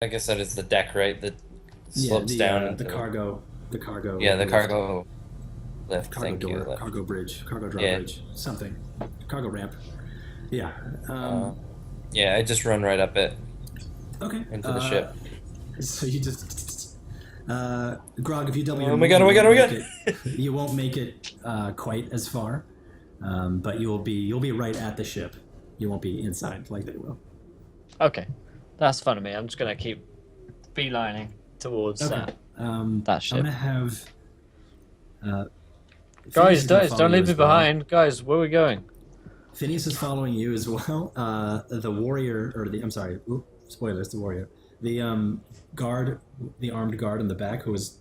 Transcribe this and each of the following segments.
I guess that is the deck, right? That Yeah, slopes down the into. cargo Yeah, the lift, cargo lift. cargo Thank you. door, Lift. cargo bridge, cargo Yeah. drawbridge, something, cargo ramp. Yeah. Uh, yeah. I just run right up it Okay. into the ship. So you just Grog, if you double your Oh my move, god! Oh you my god! won't Oh my make god! it. You won't make it quite as far, but you'll be right at the ship. You won't be inside like they will. Okay, that's fun to me. I'm just gonna keep beelining towards Okay. that I'm ship. gonna have. Phineas Guys, is gonna guys, follow don't you leave me as well. behind. Guys, where are we going? Phineas is following you as well. The warrior, or the I'm sorry, spoilers. The warrior, the guard, the armed guard in the back who was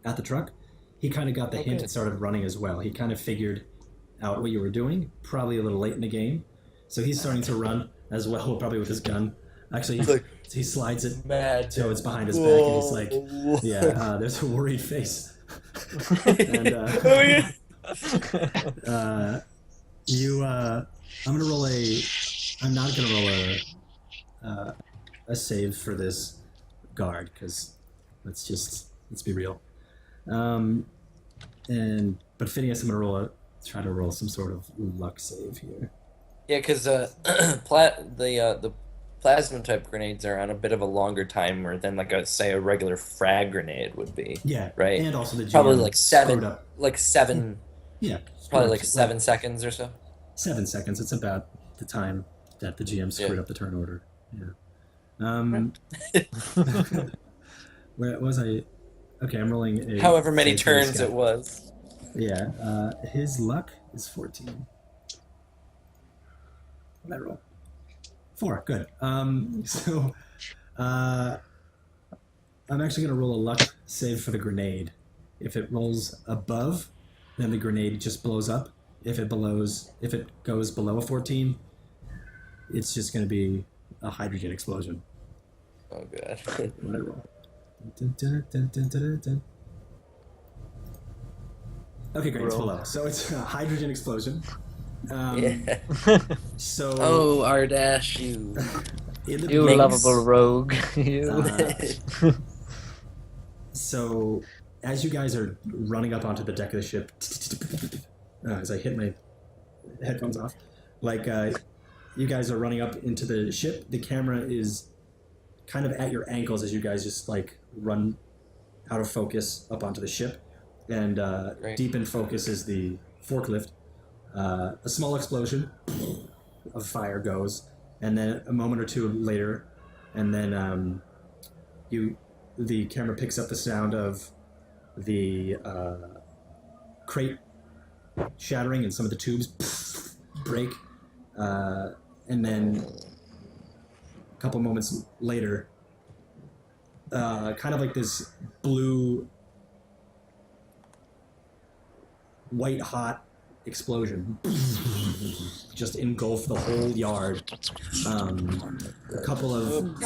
at the truck. He kind of got the hint and started running as well. He kind of figured out what you were doing, probably a little late in the game, so he's starting to run as well, probably with his gun. Actually, he slides it so it's behind his back, and he's like, "Yeah, there's a worried face." And Oh yeah. I'm gonna roll a. I'm not gonna roll a save for this guard because let's be real. But Phineas, I'm gonna try to roll some sort of luck save here. Yeah, because the plasma type grenades are on a bit of a longer timer than like a regular frag grenade would be. Yeah, right. And also the GM probably like screwed up. seven. Yeah, Probably like 7 seconds or so. 7 seconds. It's about the time that the GM screwed up the turn order. Yeah. Where was I? Okay, I'm rolling a. However many save for this turns guy. it was. Yeah. His luck is 14. What did I roll? 4. Good. So, I'm actually gonna roll a luck save for the grenade. If it rolls above, then the grenade just blows up. If it goes below a 14, it's just gonna be a hydrogen explosion. Oh god. What did I roll? Dun, dun, dun, dun, dun, dun. Okay, great. It's below. So it's a hydrogen explosion. Yeah. So. Oh, Ardash, you. You lovable rogue. You. So, as you guys are running up onto the deck of the ship, as I hit my headphones off, you guys are running up into the ship. The camera is kind of at your ankles as you guys just run out of focus up onto the ship, and deep in focus is the forklift. A small explosion of fire goes, and then a moment or two later, and then the camera picks up the sound of the crate shattering and some of the tubes break, and then a couple moments later, kind of like this blue, white hot explosion just engulfed the whole yard. A couple of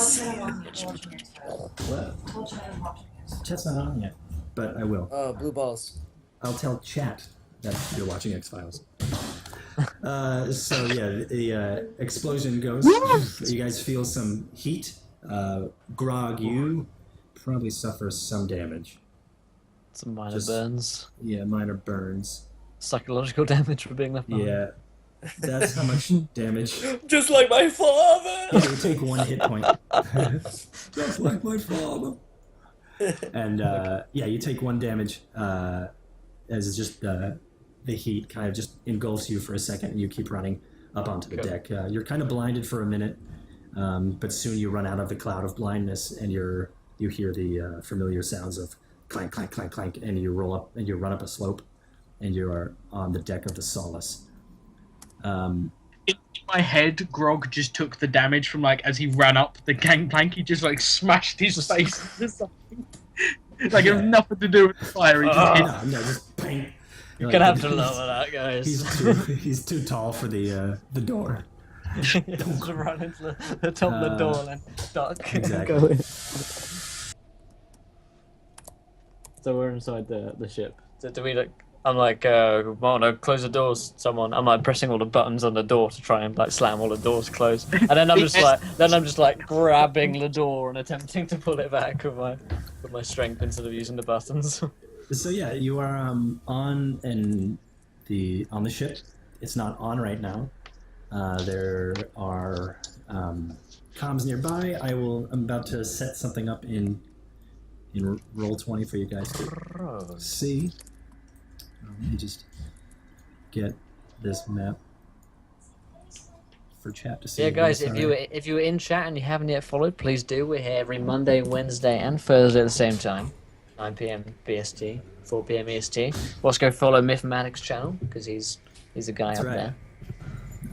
chat's not on yet, but I will. Oh, blue balls. I'll tell chat that you're watching X-Files. So yeah, the explosion goes. You guys feel some heat. Grog, you probably suffer some damage. Some minor burns. Yeah, minor burns. Psychological damage for being left behind. Yeah, that's how much damage. Just like my father. Yeah, you take 1 hit point. Just like my father. And you take 1 damage as it's just the heat kind of just engulfs you for a second, and you keep running up onto the deck. You're kind of blinded for a minute, but soon you run out of the cloud of blindness, and you hear the familiar sounds of clank, clank, clank, clank, and you roll up and you run up a slope, and you are on the deck of the Solace. In my head, Grog just took the damage from as he ran up the gangplank. He just smashed his face into something. It had nothing to do with the fire. He just hit. No, just bang. You're gonna have to lower that, guys. He's too tall for the door. Just run into the top of the door and duck. Exactly. Go in. So we're inside the ship. So do we I'm like, Mona, close the doors, someone. I'm like pressing all the buttons on the door to try and like slam all the doors closed. And then I'm just like grabbing the door and attempting to pull it back with my strength instead of using the buttons. So yeah, you are on the ship. It's not on right now. There are comms nearby. I'm about to set something up in Roll20 for you guys to see. Let me just get this map for chat to see. Yeah, guys, if you were in chat and you haven't yet followed, please do. We're here every Monday, Wednesday, and Thursday at the same time, 9 p.m. BST, 4 p.m. EST. Also, go follow Mythmatic's channel because he's a guy That's up right. there.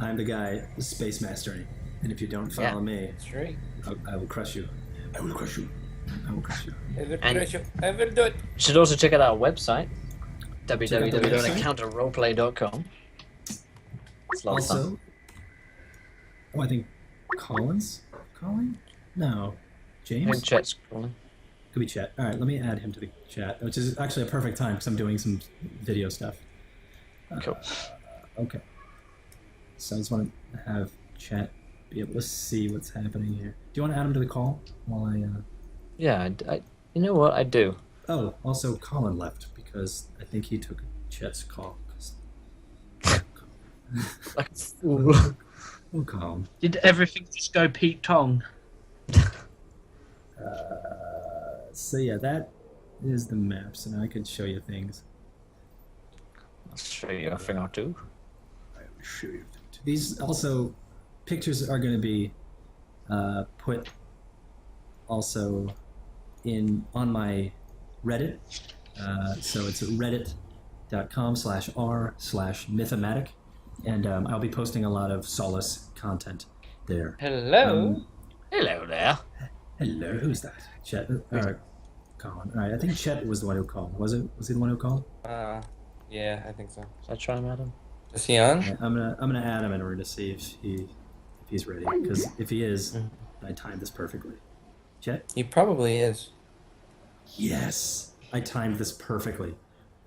I'm the guy, the space master, and if you don't follow me, That's right. I will crush you. I will crush you. I will crush you. I will do it. You should also check out our website, Check out the website. www.encounterroleplay.com. It's a lot of fun. Also, I think Collins? Colin? No. I James? think chat's calling. Could be chat. All right, let me add him to the chat, which is actually a perfect time because I'm doing some video stuff. Cool. Okay. So I just want to have chat be able to see what's happening here. Do you want to add him to the call while I? Yeah, you know what? I do. Oh, also Colin left because I think he took Chet's call. Like a fool. Oh, Colin. Did everything just go Pete Tong? So yeah, that is the map. So now I could show you things. I'll show you a thing or two. I will show you. These also pictures are going to be put also on my Reddit. So it's reddit.com/r/mythomatic, and I'll be posting a lot of Solace content there. Hello. Hello there. Hello, who's that? Chet. Colin. All right, I think Chet was the one who called. Was he the one who called? Yeah, I think so. Should I try him, Adam? Is he on? Yeah, I'm gonna add him in order to see if he's ready. Because if he is, I timed this perfectly. Chet. He probably is. Yes, I timed this perfectly.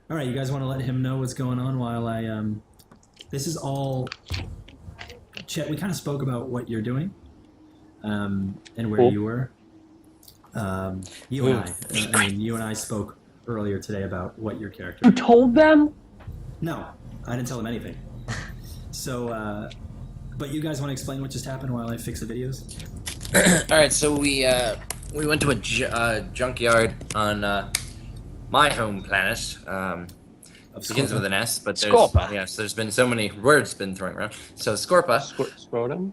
All right, you guys want to let him know what's going on while I This is all. Chet, we kind of spoke about what you're doing, and where Cool. you were. You and I spoke earlier today about what your character. You told them? No, I didn't tell them anything. So, but you guys want to explain what just happened while I fix the videos? All right, so we went to a junkyard on my home planet. Begins with an S, but there's Scorpa. Yes, there's been so many words been thrown around. So Scorpa, Scrotum?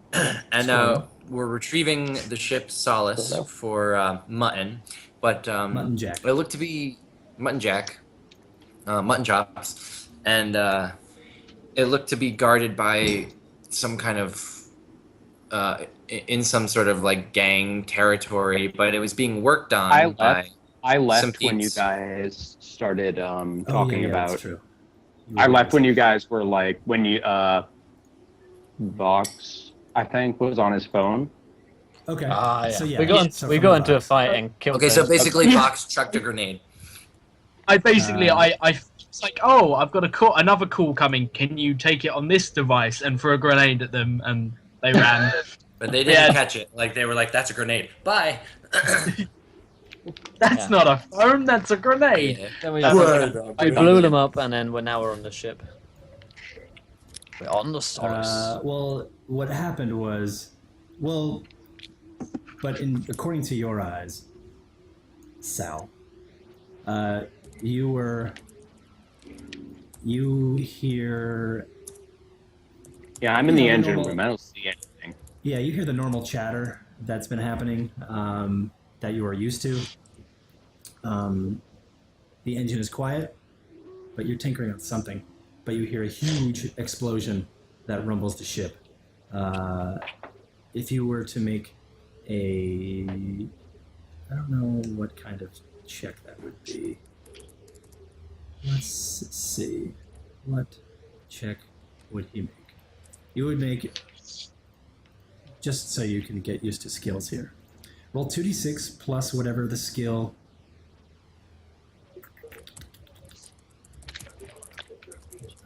and we're retrieving the ship Solace for Mutton, but Mutton Jack. it looked to be Mutton Jack, Mutton Chops, and it looked to be guarded by some kind of in some sort of like gang territory, but it was being worked on by. I Some left when you peeps. guys started talking yeah, about. That's true. I left when you guys were like when you Vox I think was on his phone. Okay. Yeah. So yeah, we got so we from got the into a box. fight and killed. Okay, so those- basically, Fox chucked a grenade. I basically, it's like, oh, I've got another call coming. Can you take it on this device and throw a grenade at them? And they ran. But they didn't catch it. Like, they were like, that's a grenade. Bye. That's not a phone. That's a grenade. Yeah. Then we Word. blew them up, and then now we're on the ship. We're on the Solace. Well, what happened was, but according to your eyes, Sal, you hear. Yeah, I'm in the Yeah, engine normal- room. I don't see anything. Yeah, you hear the normal chatter that's been happening that you are used to. The engine is quiet, but you're tinkering on something. But you hear a huge explosion that rumbles the ship. If you were to make I don't know what kind of check that would be. Let's see. What check would he make? You would make, just so you can get used to skills here. Roll 2d6 plus whatever the skill.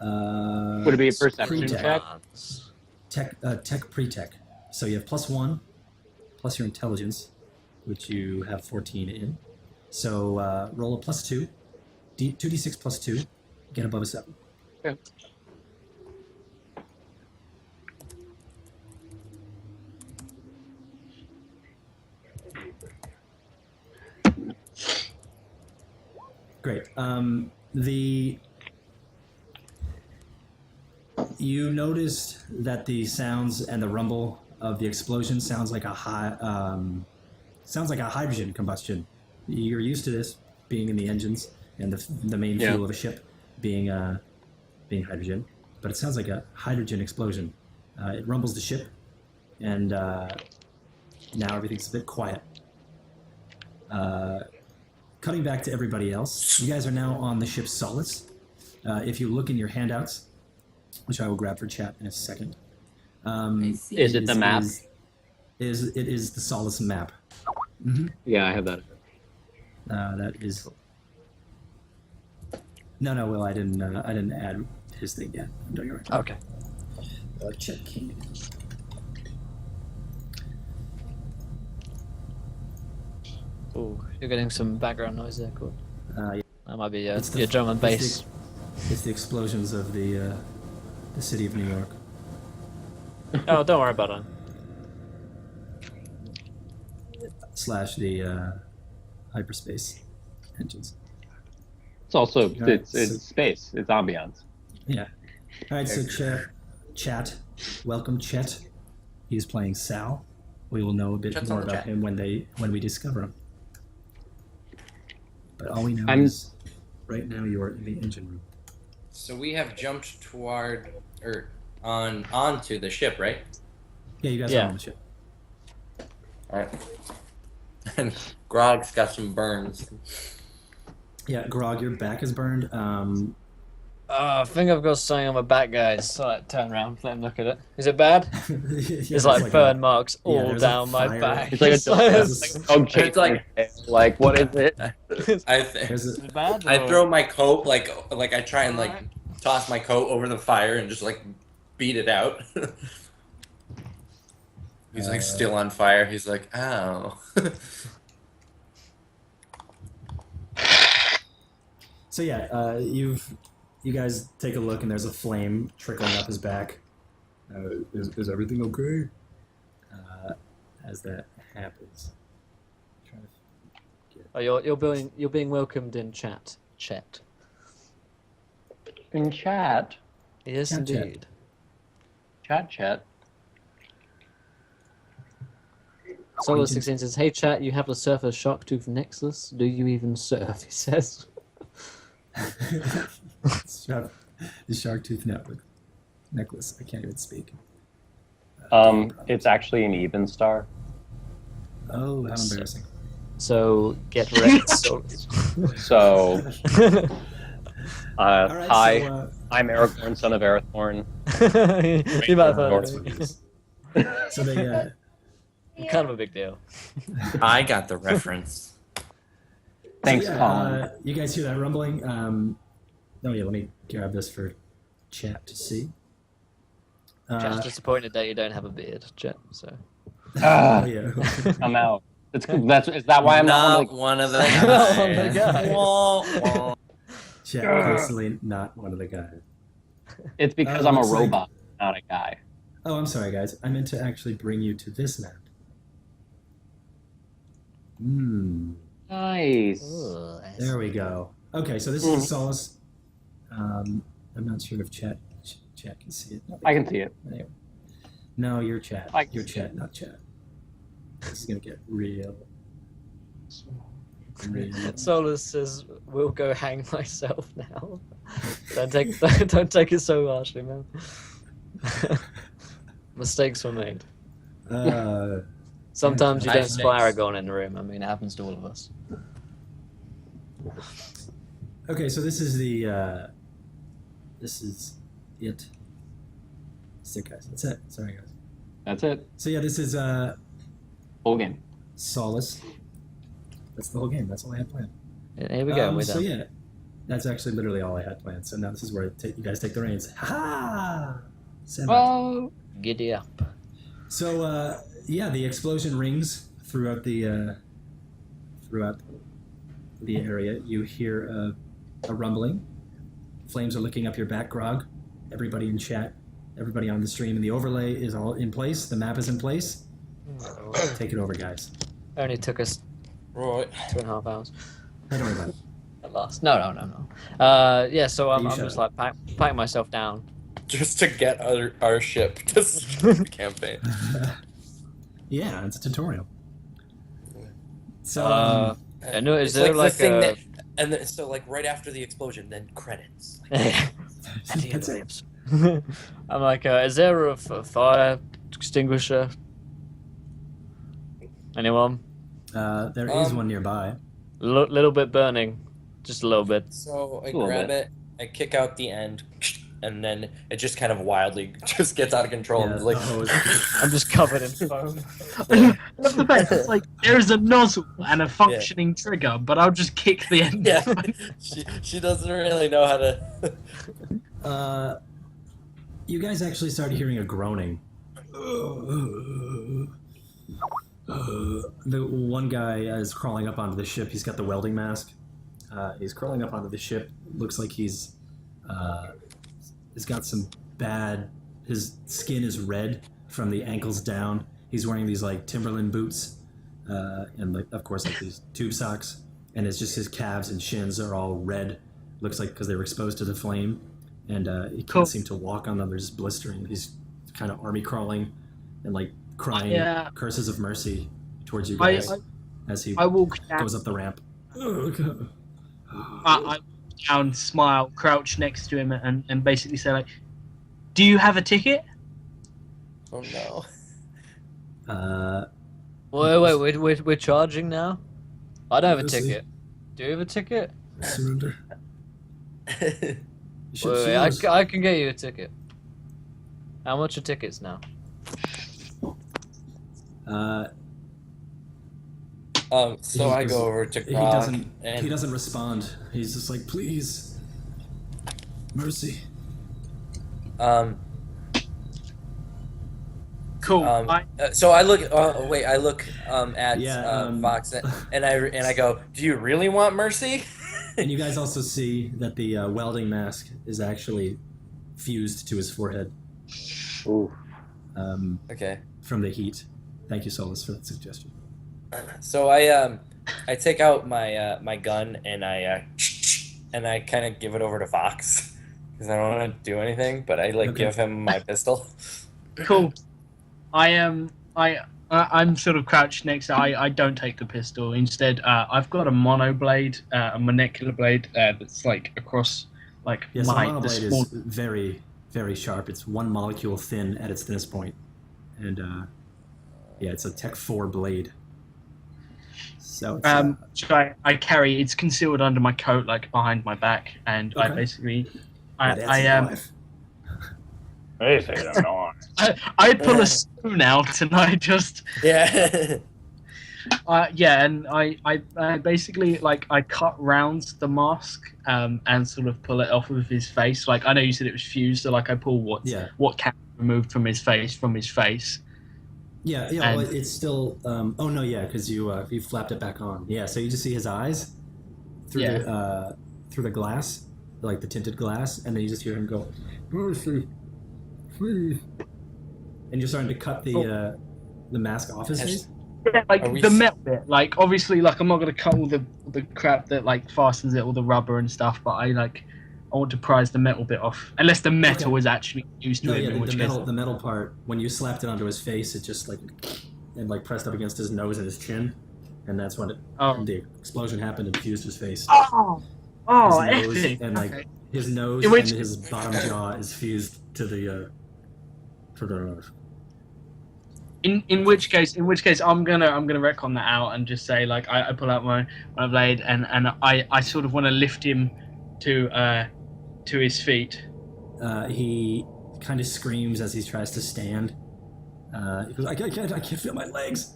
Would it be a perception pre-tech. check? Tech pre-tech. So you have +1 plus your intelligence, which you have 14 in. So roll a +2, 2d6 +2, get above a 7. Okay. Great. You noticed that the sounds and the rumble of the explosion sounds like a hydrogen combustion. You're used to this being in the engines and the main fuel of a ship being hydrogen, but it sounds like a hydrogen explosion. It rumbles the ship, and now everything's a bit quiet. Cutting back to everybody else, you guys are now on the ship Solace. If you look in your handouts, which I will grab for chat in a second, Is it the map? It is the Solace map. Yeah, I have that. That is. No, Will, I didn't add his thing yet. I'm doing it right now. Okay. Check. Oh, you're getting some background noise there, Cool. Yeah. That might be It's the- your drum and bass. It's the explosions of the city of New York. Oh, don't worry about it. / the hyperspace engines. It's also Alright, it's space. It's ambiance. Yeah. All right. So chat. Welcome, Chet. He's playing Sal. We will know a bit Chet's more on the about chat. him when we discover him. But all we know I'm- is right now you're in the engine room. So we have jumped toward onto the ship, right? Yeah, you guys Yeah. are on the ship. All right. And Grog's got some burns. Yeah, Grog, your back is burned. I think I've got something on my back, guys. So I turn around, let him look at it. Is it bad? It's like burn marks all there's a down my fire. back. It's like a It's- dog chasing It's like- your tail. Like, what is it? I There's Is a, it bad? I or- throw my coat like I try and like toss my coat over the fire and just like beat it out. He's like still on fire. He's like, ow. So yeah, you guys take a look, and there's a flame trickling up his back. Is everything okay? As that happens, trying to Oh, you're being welcomed in chat. Chat. In chat. Yes, Chat. indeed. Chat. Solace16 says, "Hey chat, you have the Surfer Sharktooth necklace. Do you even surf?" He says. the shark tooth necklace. I can't even speak. It's actually an even star. Oh, how embarrassing! So get wrecked. So, All right, hi, so, I'm Aragorn, son of Arathorn. You might have heard of it. so they Kind of a big deal. I got the reference. Thanks, so, Colin. you guys hear that rumbling? Let me grab this for chat to see. Chat's disappointed that you don't have a beard, Chat. So. Ah, Oh, yeah. I'm out. Is that why I'm not one of the Not one of the guys. guys. Wah, wah. Chat personally not one of the guys. It's because Oh, I'm a looks like- robot, not a guy. Oh, I'm sorry, guys. I meant to actually bring you to this map. Nice. There we go. Okay, so this is the Solace. I'm not sure if chat can see it. I can see it. Anyway. No, you're chat. I can You're see chat, not chat. This is gonna get real. Solace says, "We'll go hang myself now." don't take it so harshly, man. Mistakes were made. Sometimes you don't Nice spy mix. Aragorn in the room. I mean, it happens to all of us. Okay, so this is the. This is it. That's it, guys. That's it. Sorry, guys. That's it. So yeah, this is Whole game. Solace. That's the whole game. That's all I had planned. Here we go. We're So done. yeah, That's actually literally all I had planned. So now this is where you guys take the reins. Ha ha! Oh, giddy up. So yeah, the explosion rings throughout the area. You hear a rumbling. Flames are licking up your back, Grog. Everybody in chat, everybody on the stream, and the overlay is all in place. The map is in place. Take it over, guys. Only took us Right. 2.5 hours. Don't worry about it. At last. No. Yeah, so I'm You just shut like packing myself down. Just to get our ship to start the campaign. Yeah, it's a tutorial. So, I know, is It's there the like thing a... that, and then, so like right after the explosion, then credits. At the end that's of the it. episode. I'm like, is there a fire extinguisher? Anyone? There is one nearby. Little bit burning, just a little bit. So I little grab bit. it, I kick out the end, and then it just kind of wildly just gets out of control. Yeah, and like, the hose. I'm just covered in foam. That's the fact. It's like there's a nozzle and a functioning trigger, but I'll just kick the end. yeah, she doesn't really know how to. You guys actually started hearing a groaning. The one guy is crawling up onto the ship. He's got the welding mask. He's crawling up onto the ship. Looks like he's got some bad. His skin is red from the ankles down. He's wearing these like Timberland boots, and like of course like these tube socks. And it's just his calves and shins are all red. Looks like because they were exposed to the flame, and he can't seem to walk on them. They're just blistering. He's kind of army crawling, and like crying curses of mercy towards you guys as he walk down. goes up the ramp. I walk down, smile, crouch next to him, and basically say like, "Do you have a ticket?" Oh no. Wait, we're charging now? I don't have a Let's see. ticket. Do you have a ticket? Surrender. Wait, I can get you a ticket. How much are tickets now? So I go over to He Grog, doesn't. and He doesn't respond. He's just like, please, mercy. Cool. So I look. I look at Yeah, Fox, and I go, "Do you really want mercy?" And you guys also see that the welding mask is actually fused to his forehead. Ooh. Okay. From the heat. Thank you, Solace, for that suggestion. So I take out my gun and I kind of give it over to Fox because I don't want to do anything, but I give him my pistol. Cool. I'm sort of crouched next to. I don't take the pistol. Instead, I've got a mono blade, a molecular blade that's like across like Yes, the the monoblade small. is very, very sharp. It's one molecule thin at its thinnest point. And yeah, it's a Tech 4 blade. So it's, So I carry. It's concealed under my coat, like behind my back, and I Okay. basically, that's I his am. life. They say I'm not. I pull a spoon out and I just Yeah. and I basically like I cut round the mask and sort of pull it off of his face. Like I know you said it was fused, so like I pull what can be removed from his face. Yeah, And- well, it's still. Oh no, yeah, because you flapped it back on. Yeah, so you just see his eyes through the glass, like the tinted glass, and then you just hear him go, "Mercy, please," and you're starting to cut the mask off his face. Yeah, like Are we the s- metal bit. Like obviously, like I'm not gonna cut all the crap that like fastens it, all the rubber and stuff. But I want to prise the metal bit off, unless the metal is actually used to No, it. yeah, in which case, the metal part. When you slapped it onto his face, it just like pressed up against his nose and his chin, and that's when the explosion happened and fused his face. oh, His nose epic. and like Okay. his nose In which- and his bottom jaw is fused to the In which case I'm gonna retcon that out and just say like I pull out my blade and I sort of want to lift him to his feet. He kind of screams as he tries to stand. He goes, I can't feel my legs.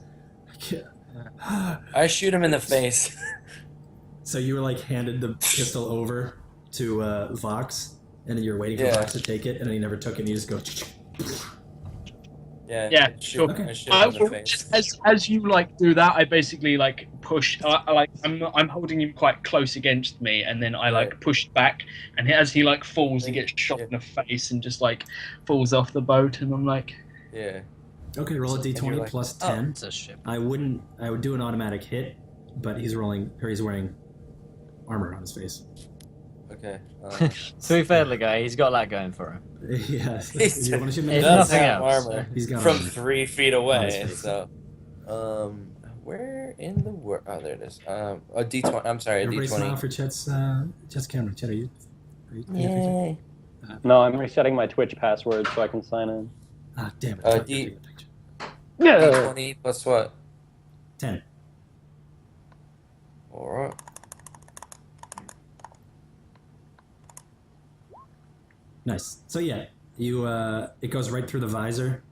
I can't. I shoot him in the face. So you were like handed the pistol over to Vox, and then you're waiting for Yeah. Vox to take it, and then he never took it, and you just go... Yeah. Yeah, Shoot, sure. I shoot him in the face. As you like do that, I basically like push. I'm holding him quite close against me, and then I like Right. push back. And as he like falls, he gets shot in the face and just like falls off the boat. And I'm like, Yeah. Okay, roll a And you're d20 like, plus oh. 10. It's a ship. I would do an automatic hit, but he's wearing armor on his face. Okay. To be fair to the guy, he's got that going for him. Yeah. He's- You wanna shoot him If in the does face? nothing have else. armor He's got from armor. 3 feet On away. his face. So, where in the world? Oh, there it is. A D20. I'm sorry, a Everybody smile D20. for Chet's camera. Chet, are you Yay. No, I'm resetting my Twitch password so I can sign in. Ah, damn it. Uh, Take a picture. Yeah. D20 plus what? 10. Alright. Nice. So yeah, you it goes right through the visor,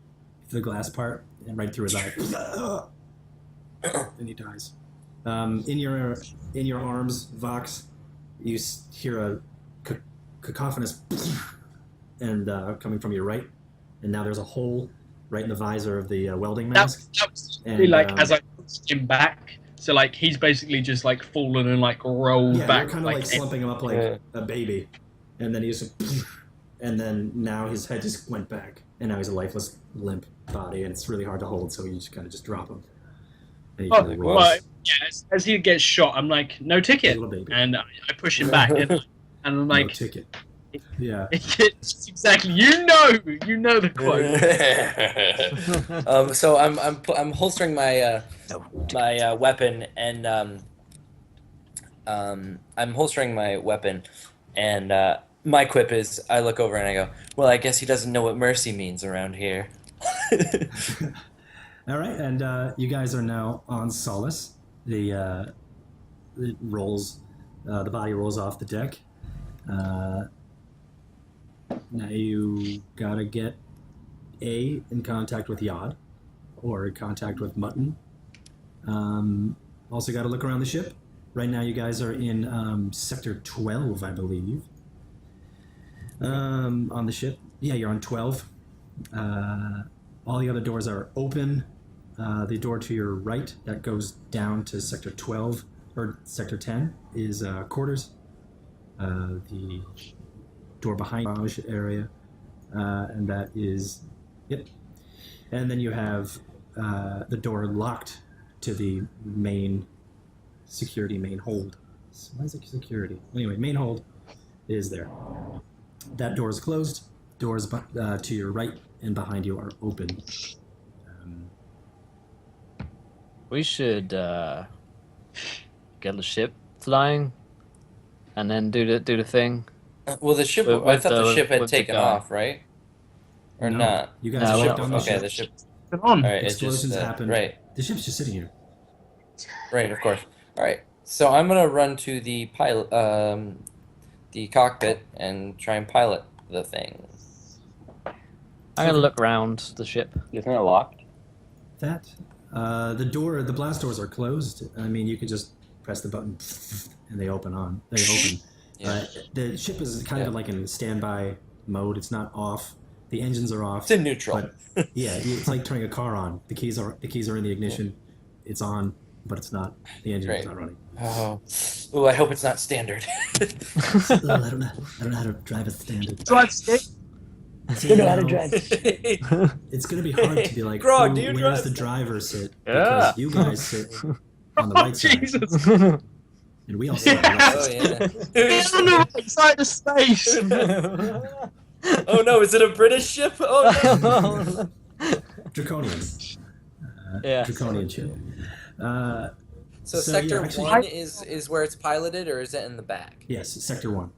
the glass part, and right through his eye, and he dies. In your arms, Vox, you hear a cacophonous and coming from your right, and now there's a hole right in the visor of the welding mask. that was And, like as I pushed him back. So like he's basically just like fallen and like rolled yeah, back. you're kind of like slumping him up like Yeah. a baby, and then he just, and then now his head just went back, and now he's a lifeless, limp body, and it's really hard to hold, so you just kind of just drop him. And he Oh, kinda well, rolls. well, yeah, as he gets shot, I'm like, no ticket, Little baby. and I push him back, and I'm No like, ticket. Yeah. it's exactly, you know the quote. So I'm holstering my my weapon, and I'm holstering my weapon, and my quip is I look over and I go, well, I guess he doesn't know what mercy means around here. All right, and you guys are now on Solace. It rolls, the body rolls off the deck. Now you gotta get in contact with Yod, or in contact with Mutton. Also gotta look around the ship. Right now you guys are in Sector 12, I believe. On the ship. Yeah, you're on 12. All the other doors are open. The door to your right that goes down to Sector 12, or Sector 10, is quarters. The door behind the lounge area, and that is, yep. And then you have the door locked to the main hold. Why is it security? Anyway, main hold is there. That door is closed. Doors to your right and behind you are open. We should get the ship flying, and then do the thing. Well, the ship. With I thought the ship had with the taken guy. off, right? Or No, not? You guys No, are we're shipped not on the Okay, ship. the ship. Come on. All right, it's just Explosions happen. right. The ship's just sitting here. Right, of course. All right. So I'm gonna run to the pilot, the cockpit, and try and pilot the thing. I'm gonna look around the ship. Isn't it locked? That the blast doors are closed. I mean, you could just press the button and they open. Yeah. The ship is kind of like in standby mode. It's not off. The engines are off. It's in neutral. But yeah, it's like turning a car on. The keys are in the ignition. It's on, but it's not. The engine is Great. not running. Oh, ooh, I hope it's not standard. I don't know how to drive a standard. Drive stick. See, know how to now, drive. It's gonna be hard to be like, Grog, do you where drive? does the driver sit? Yeah. Because you guys sit on the right side, Jesus. and we all sit on the left Oh side. It's on the right side of space. Oh no, is it a British ship? Oh no. Draconian. Yeah. Draconian ship. So, So, yeah, sector actually- 1 is where it's piloted, or is it in the back? Yes, Sector 1.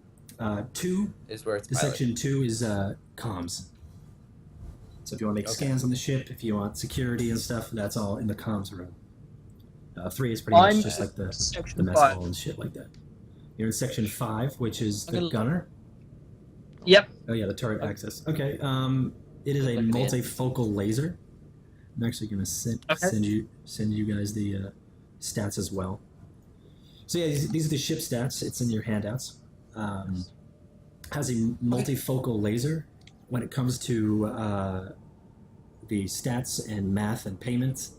2, Is where it's piloted. Section 2 is comms. So if you want to make Okay. scans on the ship, if you want security and stuff, that's all in the comms room. 3 is pretty I'm much just like the Section mess 5. hall and shit like that. You're in Section 5, which is I'm the gonna- gunner. Yep. Oh yeah, the turret access. Okay. It is a Look at it. multifocal laser. I'm actually gonna send you guys the stats as well. So yeah, these are the ship stats. It's in your handouts. has a multifocal laser. When it comes to the stats and math and payments,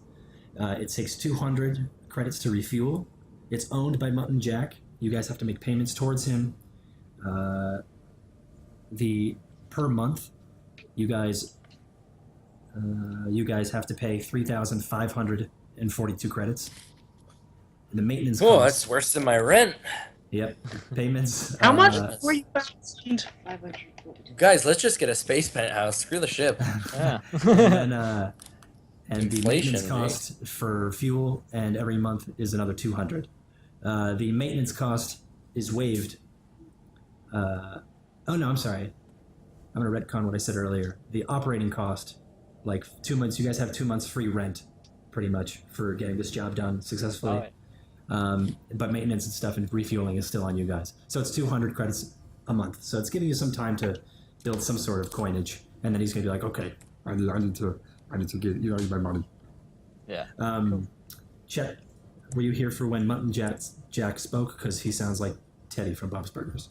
it takes 200 credits to refuel. It's owned by Mutton Jack. You guys have to make payments towards him. The per month, you guys have to pay 3,542 credits. And the maintenance Oh, cost, that's worse than my rent. Yep, payments. How much? Uh, 3,000. Guys, let's just get a space penthouse. Screw the ship. Yeah. And then, and the Inflation, maintenance cost for fuel and every month is another 200. The maintenance cost is waived. Oh no, I'm sorry. I'm gonna retcon what I said earlier. The operating cost, like 2 months. You guys have 2 months free rent, pretty much, for getting this job done successfully. Alright. But maintenance and stuff and refueling is still on you guys. So it's 200 credits a month. So it's giving you some time to build some sort of coinage, and then he's gonna be like, okay, I need to get my money. Yeah. Chet, were you here for when Mutton Jack spoke? Because he sounds like Teddy from Bob's Burgers.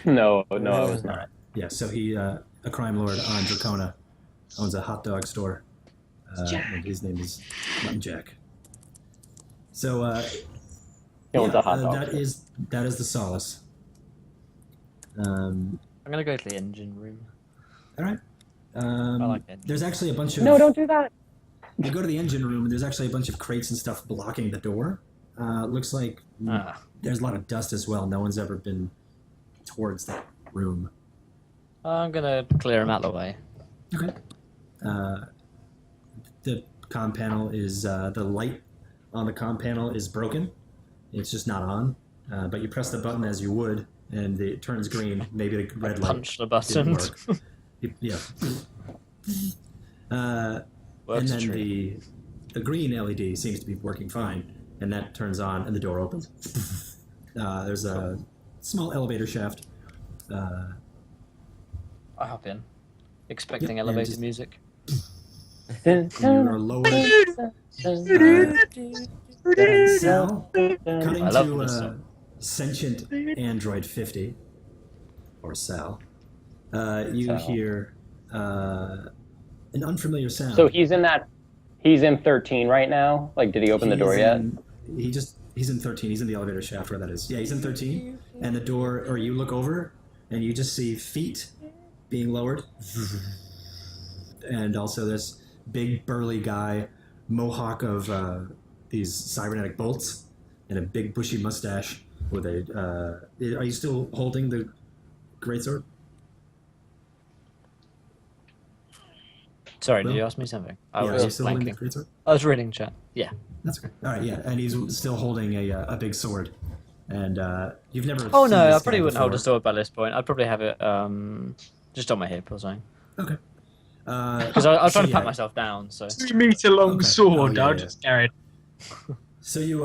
No, I was not. Yeah, so he, a crime lord on Dracona, owns a hot dog store. And his name is Mutton Jack. So, He owns a hot dog. that is the Solace. I'm gonna go to the engine room. All right. I like engines. There's actually a bunch of... No, don't do that. You go to the engine room, and there's actually a bunch of crates and stuff blocking the door. Looks like there's a lot of dust as well. No one's ever been towards that room. I'm gonna clear them out of the way. Okay. The comm panel is... the light on the comm panel is broken. It's just not on. But you press the button as you would, and it turns green. Maybe the red light Punch the didn't button. work. Yeah. And Works then true. the green LED seems to be working fine, and that turns on, and the door opens. There's a small elevator shaft. I hop in, expecting Yep, and elevator just- music. And you are lowered. Sal, cutting I love to this song. sentient android 50, or Sal. You Sal. hear an unfamiliar sound. So he's in 13 right now? Like, did he open the door yet? He's in 13. He's in the elevator shaft where that is. Yeah, he's in 13. And the door, or you look over, and you just see feet being lowered. And also this big burly guy, mohawk of these cybernetic bolts, and a big bushy mustache with a... are you still holding the greatsword? Sorry, did Well, you ask me something? I yeah, are was you still holding the blanking. greatsword? I was reading chat. Yeah. That's okay. All right, yeah, and he's still holding a big sword, and you've never. Oh seen no, this I guy probably wouldn't hold a before. sword by this point. I'd probably have it just on my hip or something. Okay. Because I was trying to pat myself down. So 3-meter long Okay. sword. Oh, yeah, I'll yeah. just carry it. So you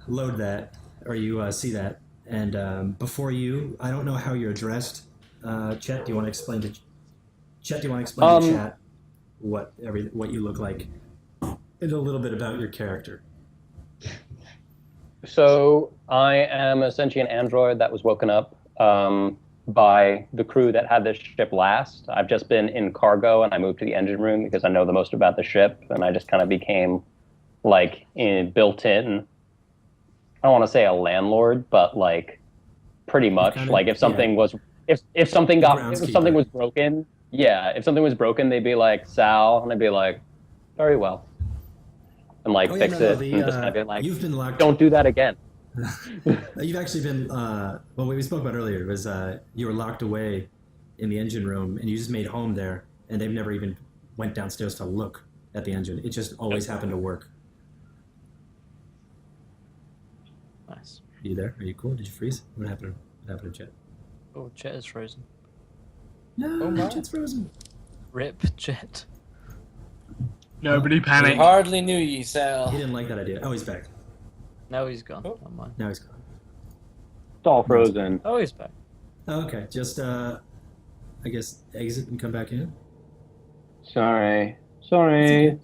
load that, or you see that, and before you, I don't know how you're dressed. Chet, do you want to explain to Chet? Do you want to explain to chat what you look like, and a little bit about your character? So I am a sentient android that was woken up by the crew that had this ship last. I've just been in cargo, and I moved to the engine room because I know the most about the ship, and I just kind of became like built in. I don't want to say a landlord, but like pretty much. Kinda, like if something was if something groundskeeper. was broken, if something was broken, they'd be like, Sal, and I'd be like, very well, and like fix it, and just kind of be like, you've been locked. don't do that again. You've actually been. What we spoke about earlier was you were locked away in the engine room, and you just made home there, and they've never even went downstairs to look at the engine. It just always happened to work. nice. Are you there? Are you cool? Did you freeze? What happened? What happened to Jet? Oh, Jet is frozen. No, Oh, my. Jet's frozen. Rip Jet. Nobody We panic. hardly knew ye, Sal. He didn't like that idea. Oh, he's back. No, he's gone. Oh. Not mine. Now he's gone. It's all frozen. Oh, he's back. Oh, okay, just I guess exit and come back in. Sorry. It's all right.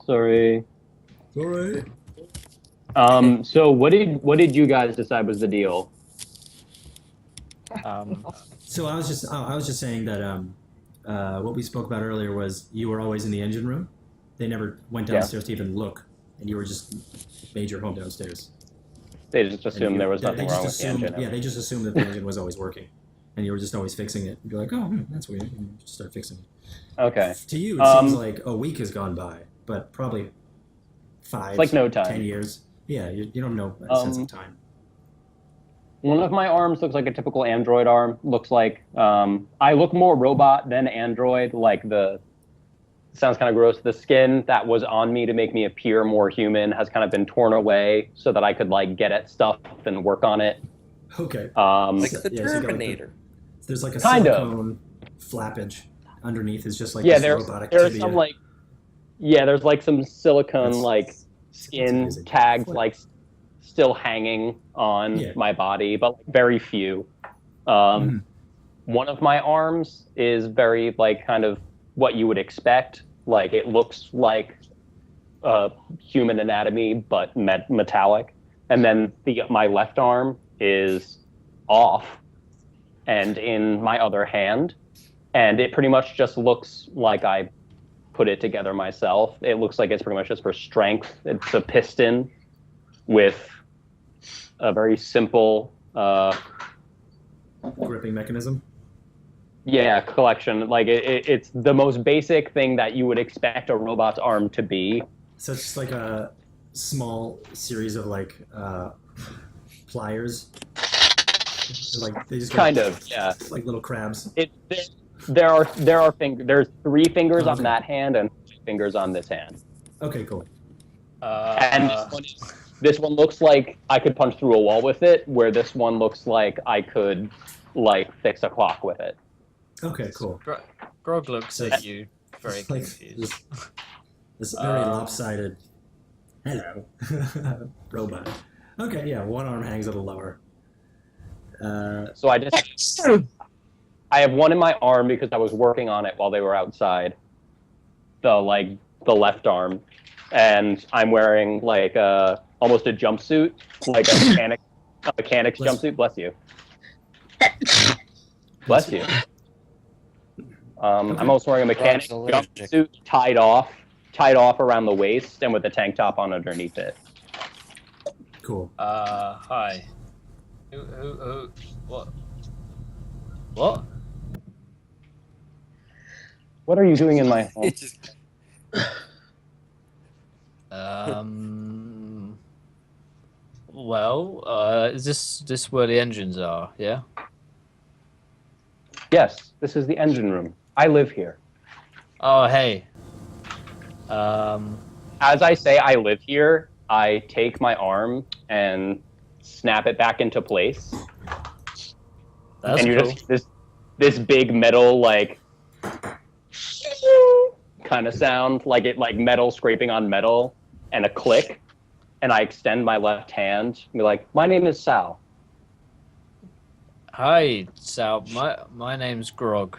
So what did you guys decide was the deal? So I was just saying that what we spoke about earlier was you were always in the engine room. They never went downstairs to even look, and you were just made your home downstairs. They just assumed there was nothing wrong with the engine. Yeah, they just assumed that the engine was always working, and you were just always fixing it. You'd be like, oh, that's weird. And you just start fixing it. Okay. To you, it seems like a week has gone by, but probably 5, it's like no time. 10 years. Yeah, you don't know that sense of time. One of my arms looks like a typical android arm. Looks like I look more robot than android. Like sounds kind of gross. The skin that was on me to make me appear more human has kind of been torn away so that I could like get at stuff and work on it. Okay. Like the Terminator. There's like a kind silicone flappage underneath. Is just like there's robotic some like there's like some silicone like skin tags like still hanging on my body, but like, very few. One of my arms is very like kind of what you would expect. Like it looks like human anatomy, but metallic. And then my left arm is off and in my other hand. And it pretty much just looks like I put it together myself. It looks like it's pretty much just for strength. It's a piston with a very simple gripping mechanism. Yeah, collection. Like it's the most basic thing that you would expect a robot's arm to be. So it's just like a small series of like pliers. Like they just kind of like little crabs. There's 3 fingers on that hand and 3 fingers on this hand. Okay, cool. And this one looks like I could punch through a wall with it, where this one looks like I could like fix a clock with it. Okay, cool. Grog looks at you very confused. This very lopsided. Hello, robot. Okay, yeah. One arm hangs a little lower. So I have one in my arm because I was working on it while they were outside. The left arm, and I'm wearing like almost a jumpsuit, like a mechanic's jumpsuit. Bless you. Bless you. I'm also wearing a mechanic's jumpsuit tied off around the waist and with a tank top on underneath it. Cool. Hi. Who, what? What? What are you doing in my home? Well, is this where the engines are? Yeah. Yes, this is the engine room. I live here. Oh, hey. As I say I live here, I take my arm and snap it back into place. That's and you're cool. just this big metal like kind of sound, like metal scraping on metal and a click. And I extend my left hand and be like, "My name is Sal." Hi, Sal. My name's Grog.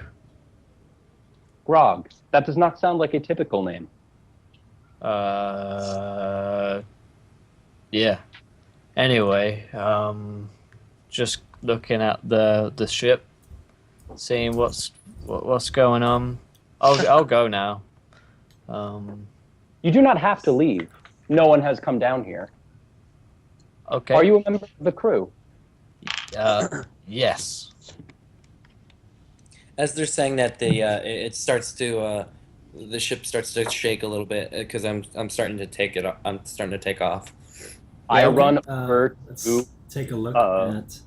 Grog. That does not sound like a typical name. Yeah. Anyway, just looking at the ship, seeing what's going on. I'll go now. You do not have to leave. No one has come down here. Okay. Are you a member of the crew? Yes. As they're saying that, the ship starts to shake a little bit because I'm starting to take it. I'm starting to take off. I run over let's to. take a look at.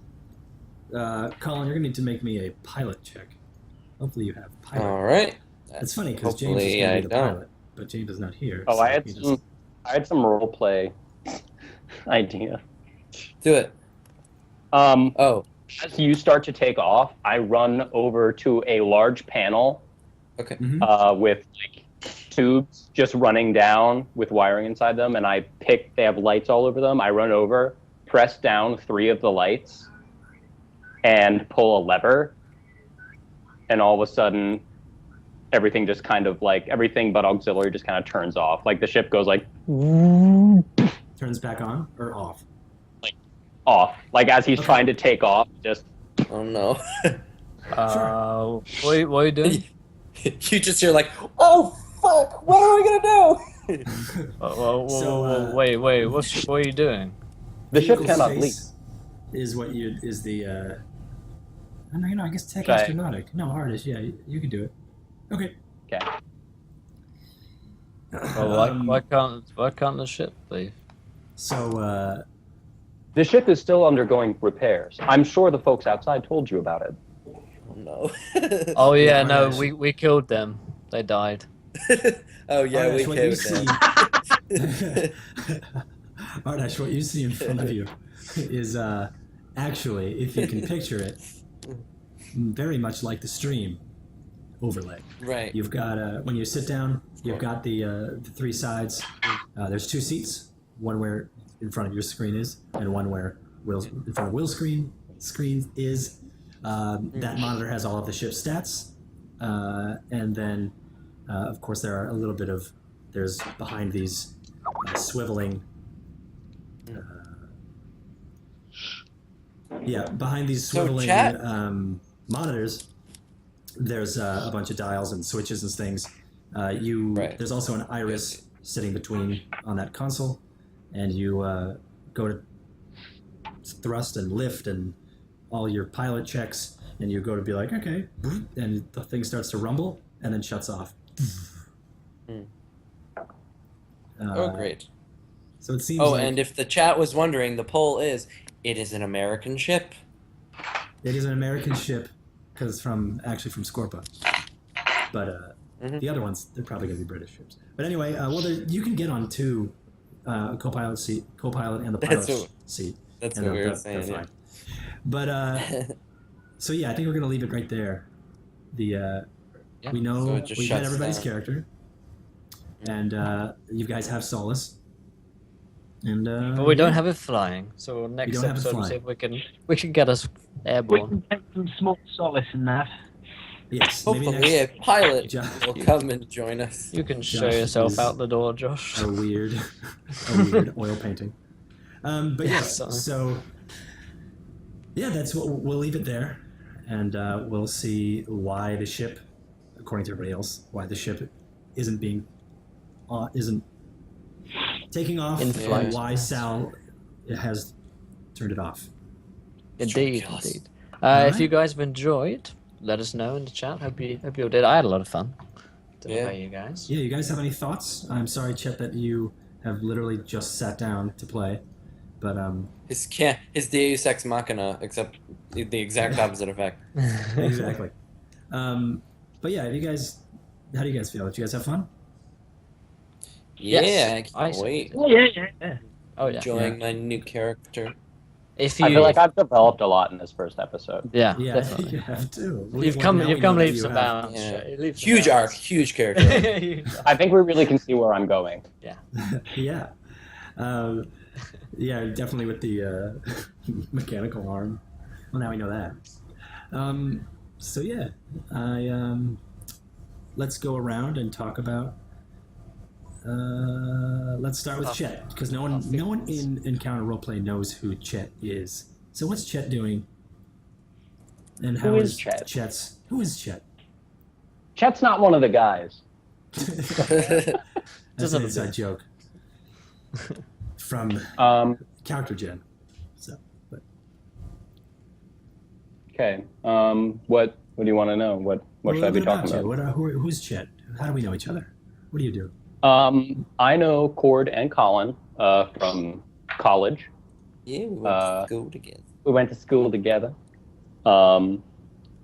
Colin, you're gonna need to make me a pilot check. Hopefully, you have pilot. All right. It's funny because James is gonna be the pilot, but James is not here. Oh, so I had some role play idea. Do it. As you start to take off, I run over to a large panel. Okay. With like tubes just running down with wiring inside them, and they have lights all over them. I run over, press down 3 of the lights, and pull a lever, and all of a sudden, everything just kind of like, everything but auxiliary just kind of turns off. Like the ship goes like... Turns back on or off? Like off. Like as he's trying to take off, just Oh no. What are you doing? You just hear like, oh fuck, what are we gonna do? So, wait, what are you doing? The ship vehicle cannot leave. space is what you is the. No, I guess tech Should I- astronautic. No, artist. Yeah, you can do it. Okay. Okay. Well, why can't the ship leave? So, The ship is still undergoing repairs. I'm sure the folks outside told you about it. Oh no. Oh yeah, Yeah, no, Ardash. we killed them. They died. Oh yeah, we Ardash, what you killed see. them. Ardash, what you see in front of you is actually, if you can picture it, very much like the stream overlay. Right. You've got when you sit down, you've got the three sides. There's two seats, one where in front of your screen is, and one where in front of Will's screen is. That monitor has all of the ship's stats, and then of course there are a little bit of there's behind these swiveling. Behind these So, swiveling chat- monitors, there's a bunch of dials and switches and things. Right. There's also an iris sitting between on that console, and you go to thrust and lift and all your pilot checks, and you go to be like, okay, and the thing starts to rumble and then shuts off. Oh great. So it seems Oh, like and if the chat was wondering, the poll is: it is an American ship. it is an American ship because from Scorpa, but the other ones they're probably going to be British ships. But anyway, you can get on two co-pilot and the pilot seat. That's and what we they're were saying. fine. Yeah. But so yeah, I think we're gonna leave it right there. We know So it just we've had shuts everybody's down. character, and you guys have Solace, and But we don't have it flying. So next don't have it episode, we'll see flying. if we can get us We airborne. can take some small solace in that. Yes, Hopefully, maybe a next pilot Josh- will come and join us. You can show Josh yourself is- out the door, Josh. a weird oil painting. But yes, Sorry. so yeah, that's what we'll leave it there, and we'll see why the ship, according to everybody else, why the ship isn't taking off, In and flight. why Sal has turned it off. Indeed, Josh. indeed. Alright. If you guys have enjoyed, let us know in the chat. Hope you all did. I had a lot of fun. Didn't Yeah. you guys? Yeah, you guys have any thoughts? I'm sorry, Chet, that you have literally just sat down to play, but His Deus Ex Machina, except the exact opposite effect. exactly. But yeah, how do you guys feel? Did you guys have fun? Yeah, Yes, I I can't see. wait. Yeah. Oh yeah. Enjoying my new character. If you, I feel like I've developed a lot in this first episode. yeah, Yeah, definitely. you have to. You've Well, come now we know that leaps you and have- bounds. Yeah. Leaps and Huge arc, bounds. huge character. I think we really can see where I'm going. Yeah. Yeah, definitely with the mechanical arm. Well, now we know that. So yeah, let's go around and talk about. Let's start with Chet because no one in Encounter Roleplay knows who Chet is. So what's Chet doing? And how Who is Chet? Who is Chet? Chet's not one of the guys. That's Doesn't an inside joke from Character Gen. So, but Okay. What do you want to know? What should I be talking about? Who's Chet? How do we know each other? What do you do? I know Cord and Colin from college. Yeah, we went to school together. We went to school together.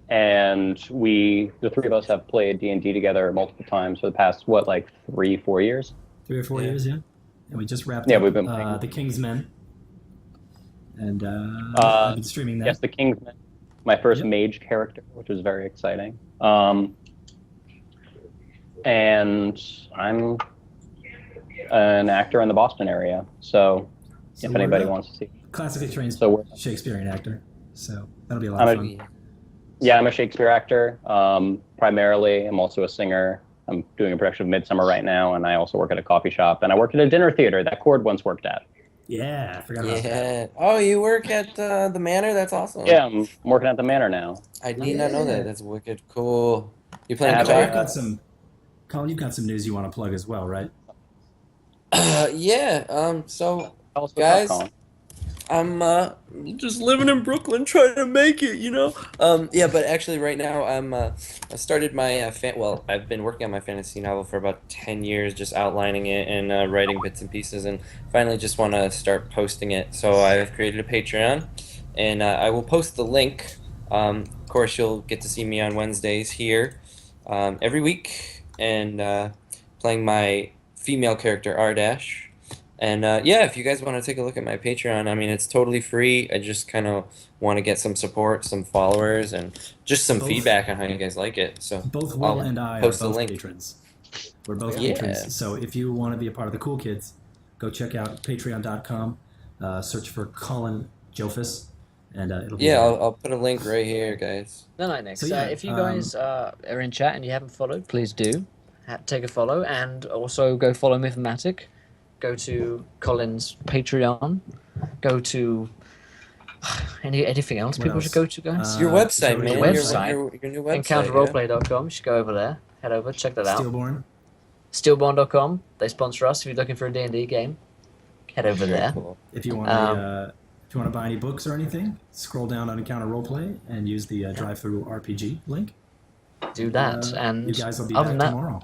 And the three of us have played D&D together multiple times for the past, 3-4 years? 3 or 4 Yeah. years, yeah. And we just wrapped Yeah, up we've been playing. the King's Men. And I've been streaming that. Yes, the Kingsman. My first Yep. mage character, which was very exciting. And I'm an actor in the Boston area. So So if we're anybody a wants to see. classically trained So we're- Shakespearean actor. So that'll be a lot I'm of a- fun. Yeah, I'm a Shakespeare actor. Primarily, I'm also a singer. I'm doing a production of Midsummer right now, and I also work at a coffee shop, and I work at a dinner theater that Cord once worked at. Yeah, I forgot about that. Yeah. Oh, you work at the manor? That's awesome. Yeah, I'm working at the manor now. I did not know Yeah. that. That's wicked cool. You I playing have Colin, guitar? you've got some. Colin, you've got some news you want to plug as well, right? Yeah. So, Tell us what's up, guys, Colin. I'm just living in Brooklyn, trying to make it, you know. Yeah, but actually, right now, I started my well, I've been working on my fantasy novel for about 10 years, just outlining it and writing bits and pieces, and finally, just want to start posting it. So I've created a Patreon, and I will post the link. Of course, you'll get to see me on Wednesdays here, every week, and playing my female character R Dash. And yeah, if you guys want to take a look at my Patreon, I mean, it's totally free. I just kind of want to get some support, some followers, and just some Both- feedback on how you guys like it. So Both Will I'll and I are post the both link. patrons. We're both Yeah. patrons. So if you want to be a part of the cool kids, go check out patreon.com, search for Colin Jofus, and it'll be Yeah, there. I'll put a link right here, guys. No, Nick. So, yeah, if you guys are in chat and you haven't followed, please do take a follow, and also go follow Mythmatic. Go to Colin's Patreon. Go to anything else What people else? should go to, guys. Your website, so man. your website. Your new website. Yeah. EncounterRoleplay.com. You should go over there. Head over, check that out. Steelborn. Steelborn.com. They sponsor us. If you're looking for a D&D game, head over Very there. cool. If you want if you want to buy any books or anything, scroll down on Encounter Roleplay and use the drive-through RPG link. Do that. And you guys will be other back than that, tomorrow.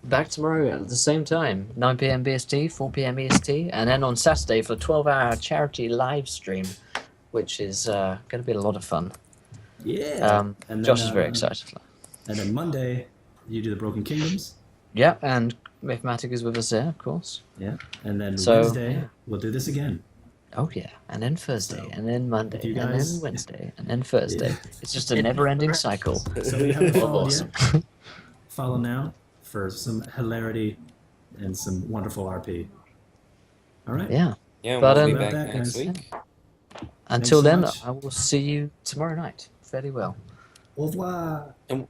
back tomorrow at the same time, 9 p.m. BST, 4 p.m. EST, and then on Saturday for a 12-hour charity live stream, which is going to be a lot of fun. Yeah. And then, Josh is very excited for that. And then Monday, you do the Broken Kingdoms. Yeah, and Mythmatic is with us there, of course. Yeah. And then So- Wednesday, we'll do this again. Oh yeah, and then Thursday, So, and then Monday, if you and guys- then Wednesday, and then Thursday. Yeah. It's just a never-ending cycle So we haven't of followed awesome. yet. Follow now for some hilarity and some wonderful RP. All right. Yeah. Yeah, But, we'll be um, back About that, next guys. week. Until so then, much. I will see you tomorrow night. Fairly well. Au revoir. And